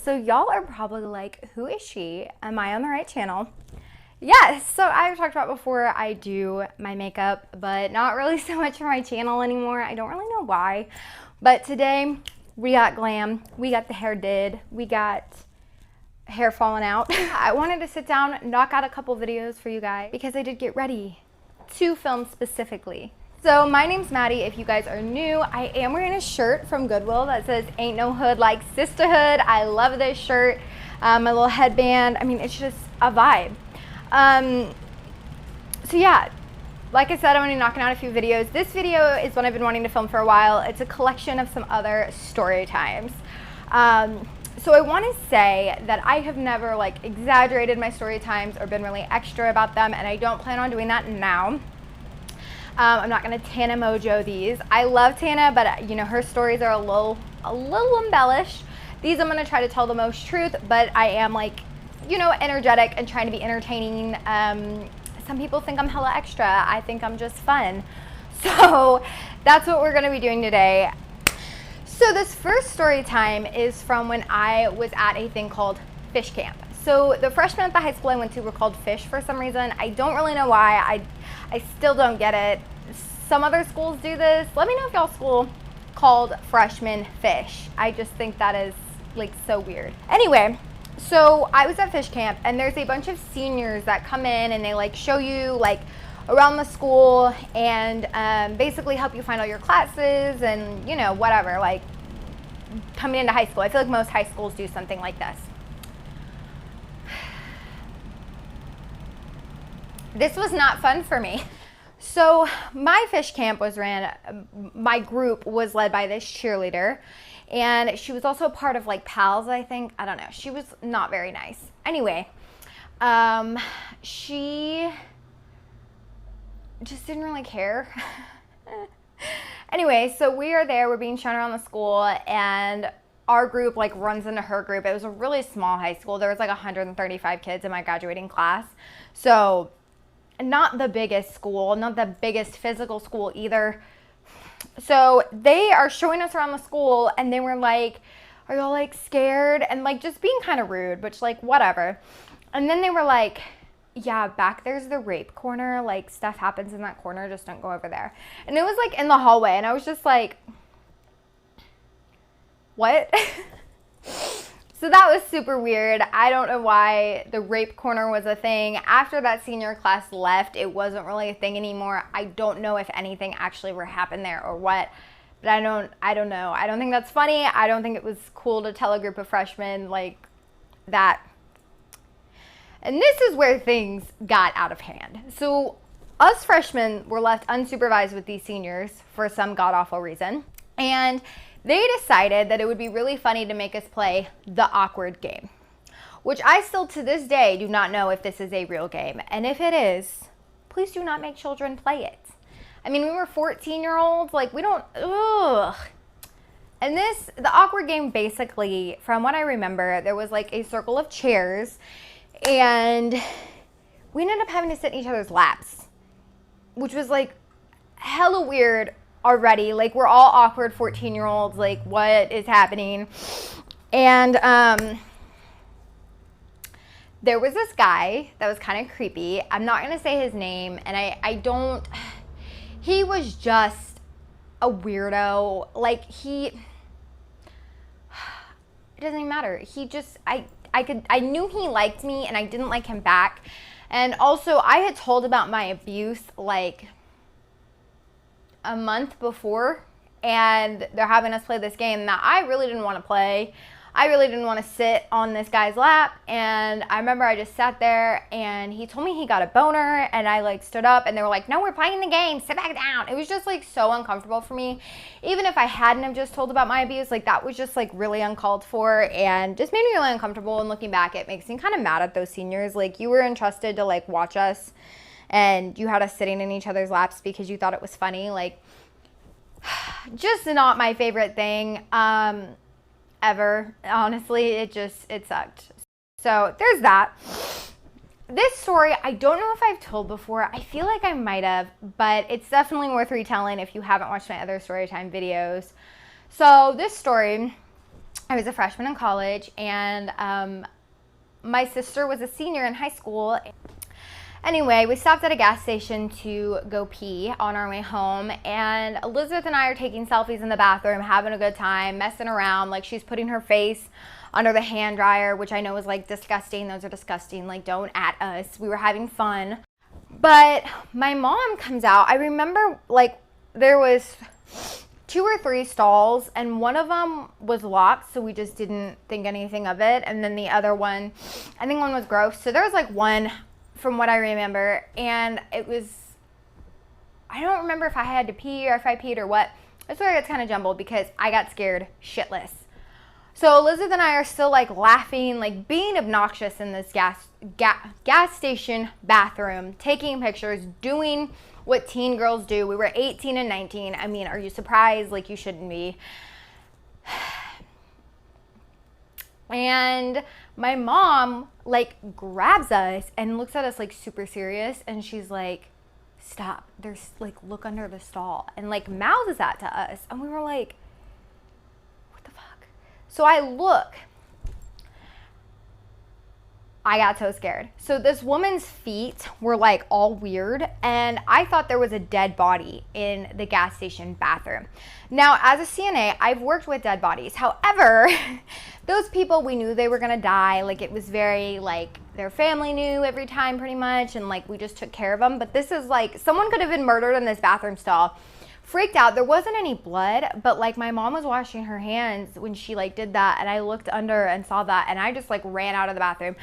So y'all are probably like, who is she? Am I on the right channel? Yes, so I've talked about before, I do my makeup, but not really so much for my channel anymore. I don't really know why. But today we got glam, we got the hair did, we got hair falling out. I wanted to sit down, knock out a couple videos for you guys because I did get ready to film specifically. So my name's Maddie. If you guys are new, I am wearing a shirt from Goodwill that says "Ain't no hood like sisterhood." I love this shirt. My little headband. I mean, it's just a vibe. So yeah, like I said, I'm gonna be knocking out a few videos. This video is one I've been wanting to film for a while. It's a collection of some other story times. So I want to say that I have never like exaggerated my story times or been really extra about them, and I don't plan on doing that now. I'm not going to Tana Mojo these. I love Tana, but you know, her stories are a little embellished. These I'm going to try to tell the most truth, but I am like, you know, energetic and trying to be entertaining. Some people think I'm hella extra. I think I'm just fun. So that's what we're going to be doing today. So this first story time is from when I was at a thing called Fish Camp. So the freshmen at the high school I went to were called Fish for some reason. I don't really know why. I still don't get it. Some other schools do this. Let me know if y'all's school called freshmen Fish. I just think that is like so weird. Anyway, so I was at Fish Camp and there's a bunch of seniors that come in and they like show you like around the school and basically help you find all your classes and you know, whatever, like coming into high school. I feel like most high schools do something like this. This was not fun for me. So my fish camp was my group was led by this cheerleader, and she was also a part of like PALS, I think. I don't know. She was not very nice. Anyway, she just didn't really care. Anyway, so we are there, we're being shown around the school, and our group like runs into her group. It was a really small high school. There was like 135 kids in my graduating class. So not the biggest school, not the biggest physical school either. So they are showing us around the school and they were like, are y'all like scared? And like just being kind of rude, which like whatever. And then they were like, yeah, back there's the rape corner, like stuff happens in that corner, just don't go over there. And it was like in the hallway and I was just like, what? So that was super weird. I don't know why the rape corner was a thing. After that senior class left, it wasn't really a thing anymore. I don't know if anything actually ever happened there or what, but I don't know. I don't think that's funny. I don't think it was cool to tell a group of freshmen like that. And this is where things got out of hand. So us freshmen were left unsupervised with these seniors for some god-awful reason. And they decided that it would be really funny to make us play the awkward game, which I still to this day do not know if this is a real game. And if it is, please do not make children play it. I mean, we were 14-year-olds, like we don't, ugh. And the awkward game basically, from what I remember, there was like a circle of chairs and we ended up having to sit in each other's laps, which was like hella weird already. Like we're all awkward 14-year-olds, like what is happening? And there was this guy that was kind of creepy. I'm not gonna say his name, and he was just a weirdo. Like it doesn't even matter. He just, I knew he liked me and I didn't like him back. And also I had told about my abuse like a month before, and they're having us play this game that I really didn't want to play. I really didn't want to sit on this guy's lap, and I remember I just sat there and he told me he got a boner, and I like stood up and they were like, no, we're playing the game, sit back down. It was just like so uncomfortable for me. Even if I hadn't have just told about my abuse, like that was just like really uncalled for and just made me really uncomfortable. And looking back, it makes me kind of mad at those seniors. Like you were entrusted to like watch us and you had us sitting in each other's laps because you thought it was funny. Like just not my favorite thing ever. Honestly, it sucked. So there's that. This story, I don't know if I've told before. I feel like I might have, but it's definitely worth retelling if you haven't watched my other Storytime videos. So this story I was a freshman in college, and my sister was a senior in high school. Anyway, we stopped at a gas station to go pee on our way home, and Elizabeth and I are taking selfies in the bathroom, having a good time, messing around. Like, she's putting her face under the hand dryer, which I know is like disgusting. Those are disgusting. Like, don't at us. We were having fun. But my mom comes out. I remember, like, there was 2 or 3 stalls, and one of them was locked, so we just didn't think anything of it. And then the other one, I think one was gross. So there was like one, from what I remember, and it was, I don't remember if I had to pee or if I peed or what. That's where it gets kind of jumbled because I got scared shitless. So Elizabeth and I are still like laughing, like being obnoxious in this gas station bathroom, taking pictures, doing what teen girls do. We were 18 and 19. I mean, are you surprised? Like, you shouldn't be. And my mom like grabs us and looks at us like super serious, and she's like, stop, there's like, look under the stall, and like mouths that to us. And we were like, what the fuck? So I look. I got so scared. So this woman's feet were like all weird, and I thought there was a dead body in the gas station bathroom. Now, as a CNA, I've worked with dead bodies. However, those people, we knew they were gonna die. Like, it was very like their family knew every time pretty much, and like we just took care of them. But this is like, someone could have been murdered in this bathroom stall. Freaked out. There wasn't any blood, but like my mom was washing her hands when she like did that, and I looked under and saw that, and I just like ran out of the bathroom.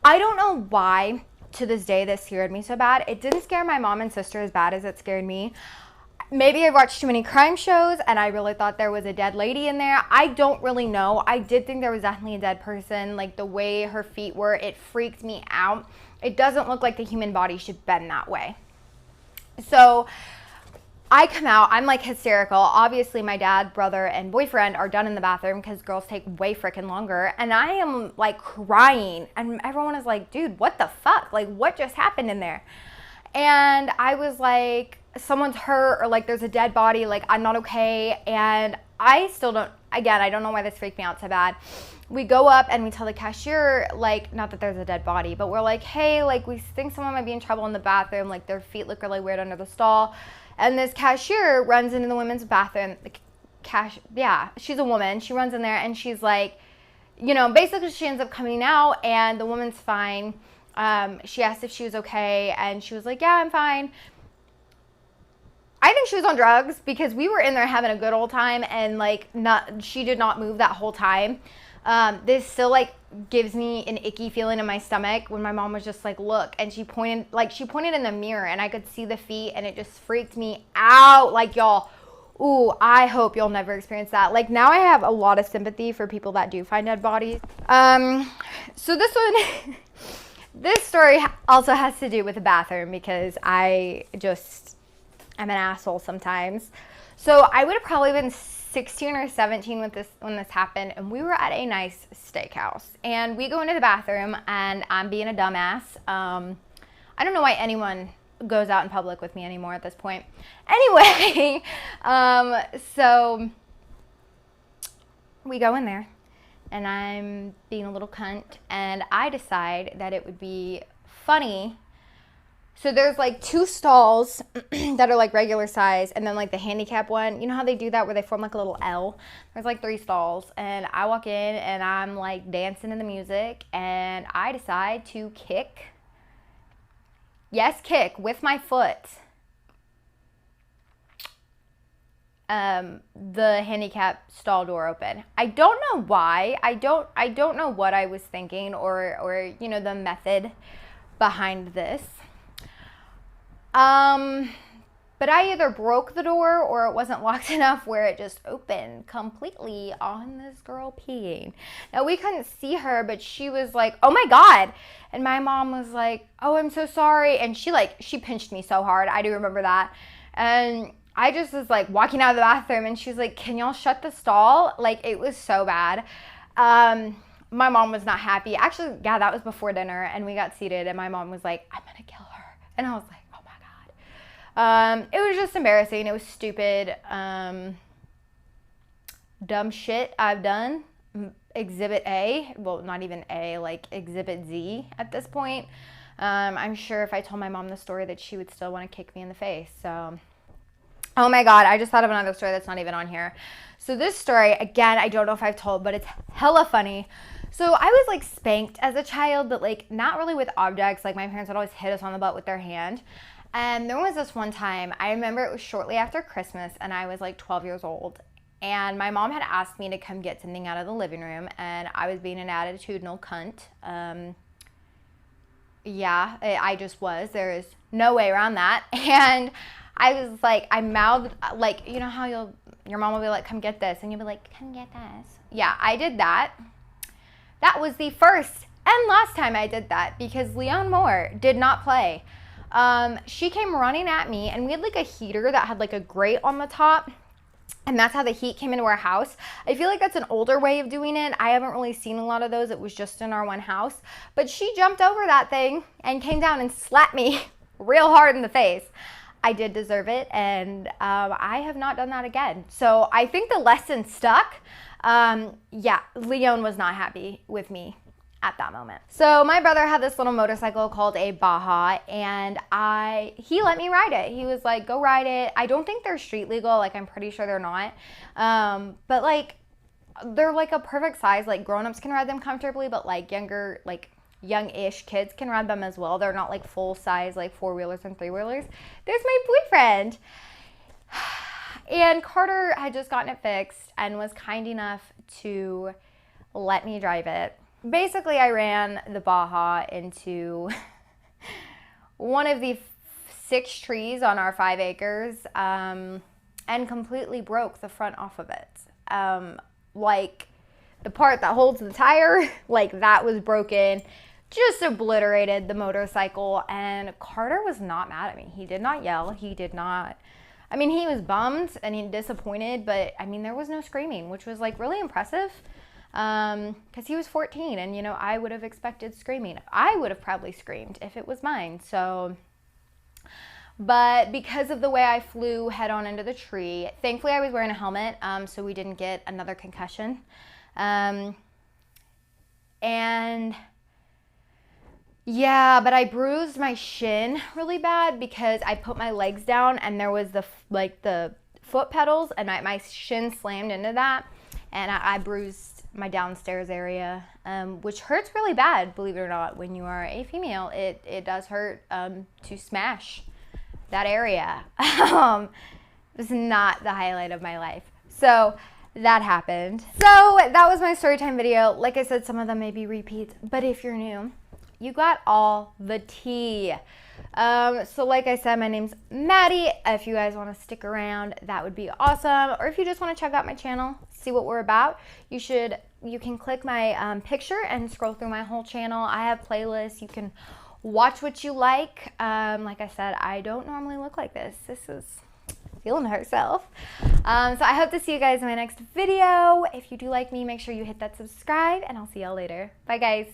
I don't know why to this day this scared me so bad. It didn't scare my mom and sister as bad as it scared me. Maybe I watched too many crime shows and I really thought there was a dead lady in there. I don't really know. I did think there was definitely a dead person. Like, the way her feet were, it freaked me out. It doesn't look like the human body should bend that way. So I come out, I'm like hysterical. Obviously my dad, brother, and boyfriend are done in the bathroom because girls take way freaking longer. And I am like crying, and everyone is like, dude, what the fuck? Like, what just happened in there? And I was like, someone's hurt, or like there's a dead body, like I'm not okay. And I still don't, again, I don't know why this freaked me out so bad. We go up and we tell the cashier, like, not that there's a dead body, but we're like, hey, like, we think someone might be in trouble in the bathroom. Like, their feet look really weird under the stall. And this cashier runs into the women's bathroom. Yeah, she's a woman. She runs in there and she's like, you know, basically she ends up coming out and the woman's fine. She asked if she was okay, and she was like, yeah, I'm fine. I think she was on drugs, because we were in there having a good old time, and like, she did not move that whole time. This still like gives me an icky feeling in my stomach when my mom was just like, look, and she pointed in the mirror, and I could see the feet, and it just freaked me out. Like, y'all, ooh, I hope you'll never experience that. Like, now I have a lot of sympathy for people that do find dead bodies. So this one, this story also has to do with the bathroom, because I'm an asshole sometimes. So I would have probably been 16 or 17 when this happened, and we were at a nice steakhouse, and we go into the bathroom, and I'm being a dumbass. I don't know why anyone goes out in public with me anymore at this point. Anyway, so we go in there, and I'm being a little cunt, and I decide that it would be funny. So there's like 2 stalls that are like regular size, and then like the handicap one. You know how they do that where they form like a little L? There's like 3 stalls, and I walk in and I'm like dancing to the music, and I decide to kick with my foot the handicap stall door open. I don't know why. I don't know what I was thinking, or you know, the method behind this. But I either broke the door, or it wasn't locked enough where it just opened completely on this girl peeing. Now, we couldn't see her, but she was like, oh my God. And my mom was like, oh, I'm so sorry. And she pinched me so hard. I do remember that. And I just was like walking out of the bathroom, and she's like, can y'all shut the stall? Like, it was so bad. My mom was not happy. Actually, yeah, that was before dinner, and we got seated, and my mom was like, I'm gonna kill her. And I was like, oh my God. It was just embarrassing. It was stupid, dumb shit I've done. exhibit A, well, not even A, like exhibit Z at this point. I'm sure if I told my mom the story that she would still want to kick me in the face. So, oh my God, I just thought of another story that's not even on here. So this story, again, I don't know if I've told, but it's hella funny. So I was like spanked as a child, but like not really with objects. Like my parents would always hit us on the butt with their hand. And there was this one time, I remember it was shortly after Christmas, and I was like 12 years old. And my mom had asked me to come get something out of the living room, and I was being an attitudinal cunt. Yeah, I just was. There is no way around that. And I was like, I mouthed, like, you know how your mom will be like, come get this, and you'll be like, come get this. Yeah, I did that. That was the first and last time I did that, because Leon Moore did not play. She came running at me, and we had like a heater that had like a grate on the top, and that's how the heat came into our house. I feel like that's an older way of doing it. I haven't really seen a lot of those. It was just in our one house. But she jumped over that thing and came down and slapped me real hard in the face. I did deserve it, and I have not done that again. So I think the lesson stuck. Yeah, Leon was not happy with me at that moment. So my brother had this little motorcycle called a Baja, and he let me ride it. He was like, go ride it. I don't think they're street legal. Like, I'm pretty sure they're not. But like, they're like a perfect size. Like, grown-ups can ride them comfortably, but like younger, like young-ish kids can ride them as well. They're not like full size, like four-wheelers and three-wheelers. There's my boyfriend. And Carter had just gotten it fixed and was kind enough to let me drive it. Basically, I ran the Baja into one of the 6 trees on our 5 acres, and completely broke the front off of it. Like, the part that holds the tire, like that was broken, just obliterated the motorcycle, and Carter was not mad at me. He did not yell. He did not, I mean, he was bummed and he disappointed, but I mean, there was no screaming, which was like really impressive. Because he was 14, and you know, I would have expected screaming. I would have probably screamed if it was mine. So, but because of the way I flew head on into the tree, thankfully I was wearing a helmet, so we didn't get another concussion. And yeah, but I bruised my shin really bad because I put my legs down, and there was the foot pedals, and my shin slammed into that, and I bruised my downstairs area, which hurts really bad, believe it or not. When you are a female, it does hurt to smash that area. It's not the highlight of my life. So that happened. So that was my story time video. Like I said, some of them may be repeats, but if you're new, you got all the tea. So like I said, my name's Maddie. If you guys want to stick around, that would be awesome. Or if you just want to check out my channel, see what we're about, you can click my picture and scroll through my whole channel. I have playlists. You can watch what you like. Like I said, I don't normally look like this. This is feeling herself. So I hope to see you guys in my next video. If you do like me, make sure you hit that subscribe, and I'll see y'all later. Bye, guys.